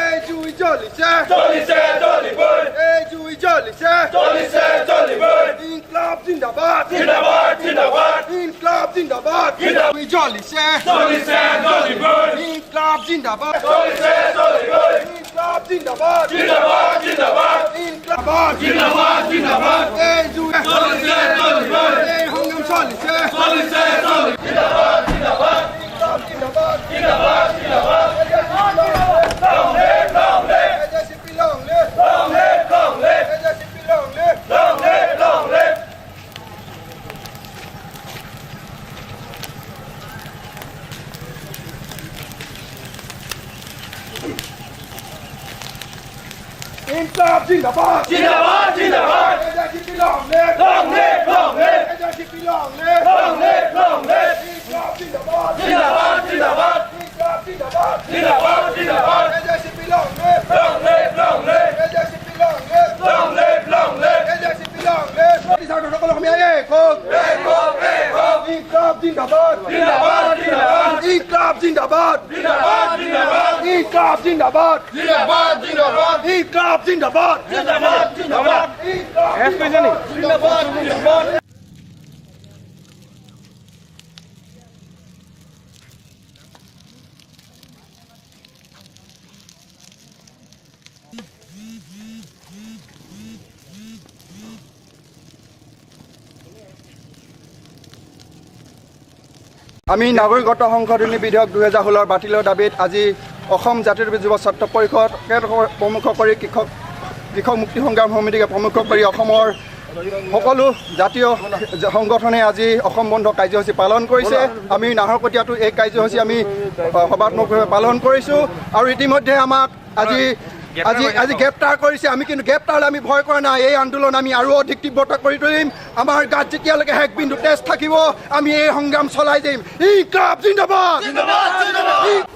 এই জুই জ্বলিছে জ্বলিছে জ্বলিবই এই জুই জ্বলিছে জ্বলিছে জ্বলিবই ইনকলাব জিন্দাবাদ জিন্দাবাদ জিন্দাবাদ ইনকলাব জিন্দাবাদ জুই জ্বলিছে জ্বলিছে জ্বলিবই ইনকলাব জিন্দাবাদ জ্বলিছে জ্বলিবই ইনকলাব জিন্দাবাদ জিন্দাবাদ জিন্দাবাদ ইনকলাব জিন্দাবাদ জিন্দাবাদ এই জুই জ্বলিছে জ্বলিবই এই সংগ্রাম চলিছে জ্বলিছে জ্বলিবই জিন্দাবাদ জিন্দাবাদ ইনকলাব জিন্দাবাদ জিন্দাবাদ জিন্দাবাদ AJC long live Long live, long live, AJC long live long live, long live. ইনকলাব জিন্দাবাদ জিন্দাবাদ জিন্দাবাদ AJC long live long live, long live, AJC long live long live, long live. ইনকলাব জিন্দাবাদ জিন্দাবাদ জিন্দাবাদ ইনকলাব জিন্দাবাদ জিন্দাবাদ জিন্দাবাদ AJC long live long live, long live, AJC long live long live, long live. AJC long live সকল অসমীয়া এক হোক ইনকলাব জিন্দাবাদ জিন্দাবাদ জিন্দাবাদ ইনকলাব জিন্দাবাদ জিন্দাবাদ জিন্দাবাদ ইনকলাব জিন্দাবাদ জিন্দাবাদ জিন্দাবাদ ইনকলাব জিন্দাবাদ জিন্দাবাদ জিন্দাবাদ জিন্দাবাদ জিন্দাবাদ আমি নাগৰিকত্ব সংশোধনী বিধেয়ক 2016 বাতিলৰ দাবীত আজি অসম জাতীয় যুৱ ছাত্ৰ পৰিষদকে প্ৰমুখ কৰি কৃষক মুক্তি সংগ্ৰাম সমিতিকে প্ৰমুখ কৰি অসমৰ সকলো জাতীয় সংগঠনে আজি অসম বন্ধ কাৰ্যসূচী পালন কৰিছে আমি নাহৰকটীয়াতো এই কাৰ্যসূচী আমি সৰ্বাত্মকভাৱে পালন কৰিছোঁ আৰু ইতিমধ্যে আমাক আজি গ্ৰেপ্তাৰ কৰিছে আমি কিন্তু গ্ৰেপ্তাৰ হ'লে আমি ভয় কৰা নাই এই আন্দোলন আমি আৰু অধিক তীব্ৰতা কৰি তুলিম আমাৰ গাত যেতিয়ালৈকে শেষ বিন্দু তেজ থাকিব আমি এই সংগ্ৰাম চলাই যাম ইনকলাব জিন্দাবাদ জিন্দাবাদ জিন্দাবাদ